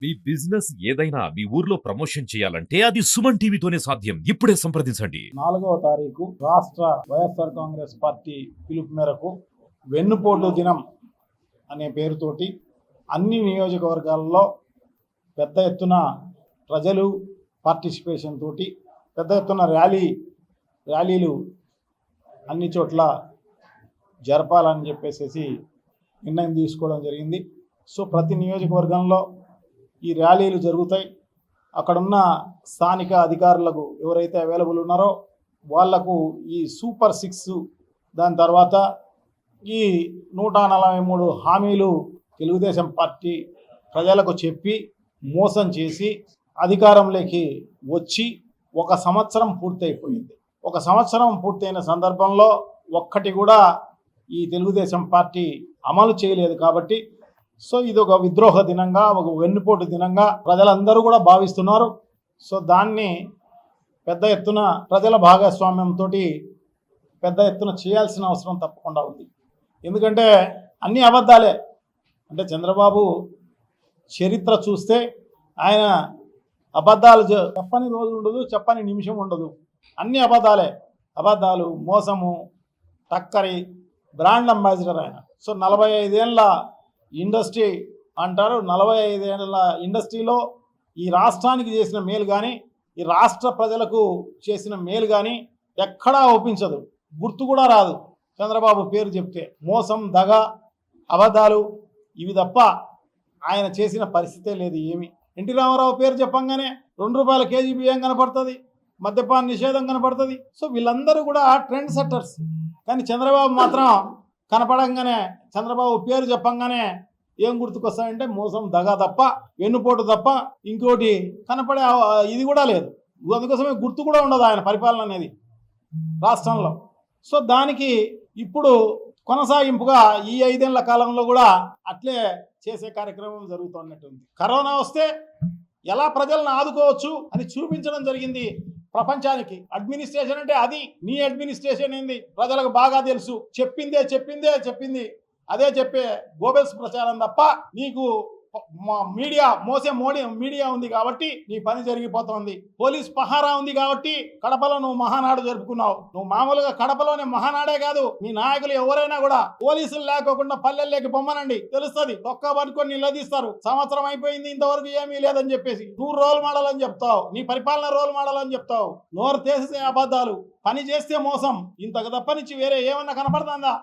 మీ business ఏదైనా మీ ఊర్లో promotion చేయాలంటే అది సుమన్ టీవీతోనే సాధ్యం. ఇప్పుడే సంప్రదించండి. 4వ తారీఖు రాష్ట్ర వైఎస్ఆర్ కాంగ్రెస్ పార్టీ పిలుపు మేరకు వెన్నుపోటు దినం అనే పేరుతోటి అన్ని నియోజకవర్గాల్లో పెద్ద ఎత్తున ప్రజలు పార్టిసిపేషన్ తోటి పెద్ద ఎత్తున ర్యాలీలు అన్ని చోట్ల జరపాలని చెప్పేసి నిర్ణయం తీసుకోవడం జరిగింది. సో ప్రతి నియోజకవర్గంలో ఈ ర్యాలీలు జరుగుతాయి. అక్కడున్న స్థానిక అధికారులకు ఎవరైతే అవైలబుల్ ఉన్నారో వాళ్లకు ఈ సూపర్ 6 దాని తర్వాత ఈ 143 హామీలు తెలుగుదేశం పార్టీ ప్రజలకు చెప్పి మోసం చేసి అధికారంలోకి వచ్చి 1 సంవత్సరం పూర్తయిపోయింది. 1 సంవత్సరం పూర్తయిన సందర్భంలో ఒక్కటి కూడా ఈ తెలుగుదేశం పార్టీ అమలు చేయలేదు. కాబట్టి సో ఇది ఒక విద్రోహ దినంగా, ఒక వెన్నుపోటు దినంగా ప్రజలందరూ కూడా భావిస్తున్నారు. సో దాన్ని పెద్ద ఎత్తున ప్రజల భాగస్వామ్యంతో పెద్ద ఎత్తున చేయాల్సిన అవసరం తప్పకుండా ఉంది. ఎందుకంటే అన్ని అబద్ధాలే. అంటే చంద్రబాబు చరిత్ర చూస్తే ఆయన అబద్ధాలు చెప్పని రోజు ఉండదు, చెప్పని నిమిషం ఉండదు. అన్ని అబద్ధాలు, మోసము, టక్కరి, బ్రాండ్ అంబాసిడర్ ఆయన. సో 45 ఏళ్ళ ఇండస్ట్రీ అంటారు. 45 ఏళ్ళ ఇండస్ట్రీలో ఈ రాష్ట్రానికి చేసిన మేలు కానీ, ఈ రాష్ట్ర ప్రజలకు చేసిన మేలు కానీ ఎక్కడా ఒప్పించదు, గుర్తు కూడా రాదు. చంద్రబాబు పేరు చెప్తే మోసం, దగ, అబద్ధాలు ఇవి తప్ప ఆయన చేసిన పరిస్థితే లేదు ఏమి. ఎన్టీ రామారావు పేరు చెప్పంగానే 2 రూపాయల కేజీ బియ్యం కనపడుతుంది, మద్యపాన నిషేధం కనపడుతుంది. సో వీళ్ళందరూ కూడా ట్రెండ్ సెట్టర్స్. కానీ చంద్రబాబు మాత్రం కనపడంగానే, చంద్రబాబు పేరు చెప్పంగానే ఏం గుర్తుకొస్తాయంటే మోసం, దగ తప్ప, వెన్నుపోటు తప్ప ఇంకోటి కనపడే ఇది కూడా లేదు. అందుకోసమే గుర్తు కూడా ఉండదు ఆయన పరిపాలన అనేది రాష్ట్రంలో. సో దానికి ఇప్పుడు కొనసాగింపుగా ఈ 5 ఏళ్ల కాలంలో కూడా అట్లే చేసే కార్యక్రమం జరుగుతున్నట్టుంది. కరోనా వస్తే ఎలా ప్రజలను ఆదుకోవచ్చు అని చూపించడం జరిగింది ప్రపంచానికి. అడ్మినిస్ట్రేషన్ అంటే అది, నీ అడ్మినిస్ట్రేషన్ ఏంది ప్రజలకు బాగా తెలుసు. చెప్పింది అదే చెప్పే గోబెల్స్ ప్రచారం తప్ప నీకు మీడియా ఉంది కాబట్టి నీ పని జరిగిపోతుంది. పోలీస్ పహారా ఉంది కాబట్టి కడపలో నువ్వు మహానాడు జరుపుకున్నావు. నువ్వు మామూలుగా కడపలోనే మహానాడే కాదు, మీ నాయకులు ఎవరైనా కూడా పోలీసులు లేకోకుండా పల్లెల్లోకి పొమ్మనండి, తెలుస్తుంది. తొక్క పట్టుకొని నిలదీస్తారు. సంవత్సరం అయిపోయింది ఇంతవరకు ఏమీ లేదని చెప్పేసి నువ్వు రోల్ మోడల్ అని చెప్తావు, నీ పరిపాలన రోల్ మోడల్ అని చెప్తావు. నోరు తీస్తే అబద్ధాలు, పని చేస్తే మోసం. ఇంతకు తప్పనిచ్చి వేరే ఏమన్నా కనపడుతుందా?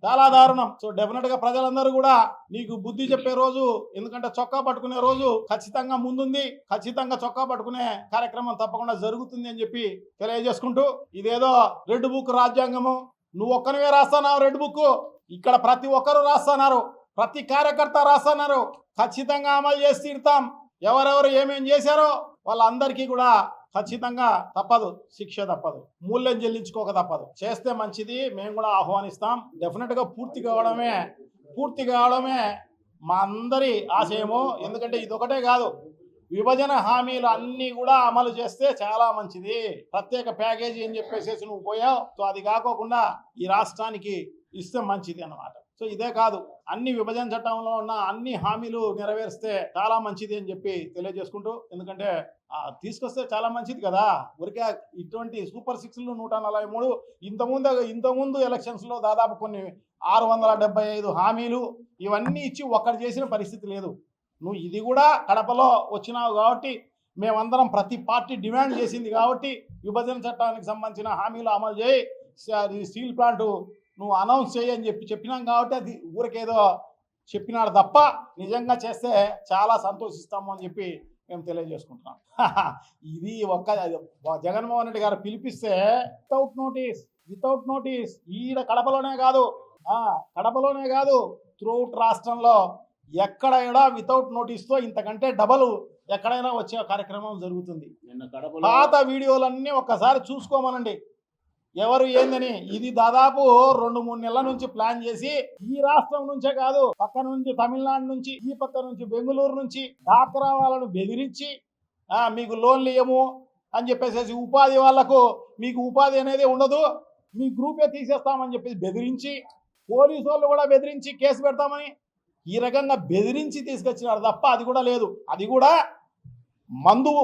చాలా దారుణం. సో డెఫినెట్ గా ప్రజలందరూ కూడా నీకు బుద్ధి చెప్పే రోజు, ఎందుకంటే చొక్కా పట్టుకునే రోజు ఖచ్చితంగా ముందుంది. ఖచ్చితంగా చొక్కా పట్టుకునే కార్యక్రమం తప్పకుండా జరుగుతుంది అని చెప్పి తెలియజేసుకుంటూ, ఇదేదో రెడ్ బుక్ రాజ్యాంగము నువ్వు ఒక్కనివే రాస్తున్నావు రెడ్ బుక్, ఇక్కడ ప్రతి ఒక్కరు రాస్తున్నారు, ప్రతి కార్యకర్త రాస్తున్నారు. ఖచ్చితంగా అమలు చేసి తీరుతాం. ఎవరెవరు ఏమేం చేశారో వాళ్ళందరికీ కూడా ఖచ్చితంగా తప్పదు, శిక్ష తప్పదు, మూల్యం చెల్లించుకోక తప్పదు. చేస్తే మంచిది, మేము కూడా ఆహ్వానిస్తాం. డెఫినెట్ గా పూర్తి కావడమే మా అందరి ఆశయము. ఎందుకంటే ఇదొకటే కాదు, విభజన హామీలు అన్నీ కూడా అమలు చేస్తే చాలా మంచిది. ప్రత్యేక ప్యాకేజీ అని చెప్పేసి నువ్వు పోయావు. సో అది కాకోకుండా ఈ రాష్ట్రానికి ఇస్తే మంచిది అన్నమాట. సో ఇదే కాదు, అన్ని విభజన చట్టంలో ఉన్న అన్ని హామీలు నెరవేరిస్తే చాలా మంచిది అని చెప్పి తెలియజేసుకుంటూ, ఎందుకంటే తీసుకొస్తే చాలా మంచిది కదా. ఊరికే ఇటువంటి సూపర్ 6లు 143 ఇంతకుముందు ఎలక్షన్స్ లో దాదాపు కొన్ని 675 హామీలు ఇవన్నీ ఇచ్చి ఒక్కటి చేసిన పరిస్థితి లేదు. నువ్వు ఇది కూడా కడపలో వచ్చినావు కాబట్టి, మేమందరం ప్రతి పార్టీ డిమాండ్ చేసింది కాబట్టి విభజన చట్టానికి సంబంధించిన హామీలు అమలు చేయి, స్టీల్ ప్లాంట్ నువ్వు అనౌన్స్ చేయని చెప్పినాం కాబట్టి అది ఊరికేదో చెప్పినాడు తప్ప నిజంగా చేస్తే చాలా సంతోషిస్తాము అని చెప్పి మేము తెలియజేసుకుంటున్నాం. ఇది జగన్మోహన్ రెడ్డి గారు పిలిపిస్తే వితౌట్ నోటీస్ ఈడ కడపలోనే కాదు త్రూఅవుట్ రాష్ట్రంలో ఎక్కడైనా వితౌట్ నోటీస్తో ఇంతకంటే డబల్ ఎక్కడైనా వచ్చే కార్యక్రమం జరుగుతుంది. పాత వీడియోలన్నీ ఒక్కసారి చూసుకోమనండి ఎవరు ఏందని. ఇది దాదాపు 2-3 నెలల నుంచి ప్లాన్ చేసి ఈ రాష్ట్రం నుంచే కాదు, పక్క నుంచి తమిళనాడు నుంచి, ఈ పక్క నుంచి బెంగళూరు నుంచి డాక్రా వాళ్ళను బెదిరించి మీకు లోన్లు ఇవ్వము అని చెప్పేసి, ఉపాధి వాళ్లకు మీకు ఉపాధి అనేది ఉండదు, మీ గ్రూపే తీసేస్తామని చెప్పేసి బెదిరించి, పోలీసు వాళ్ళు కూడా బెదిరించి కేసు పెడతామని ఈ రకంగా బెదిరించి తీసుకొచ్చినారు తప్ప అది కూడా లేదు. అది కూడా మందు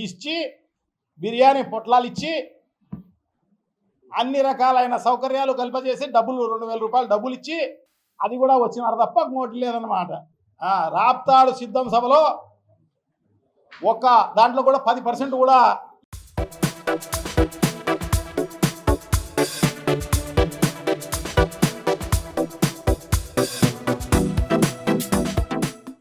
ఇచ్చి బిర్యానీ పొట్లాలు ఇచ్చి అన్ని రకాలైన సౌకర్యాలు కల్పజేసి డబ్బులు 2,000 రూపాయలు డబ్బులు ఇచ్చి అది కూడా వచ్చినారు తప్ప ఇంకోటి లేదన్నమాట. రాప్తాడు సిద్ధం సభలో దాంట్లో కూడా 10% కూడా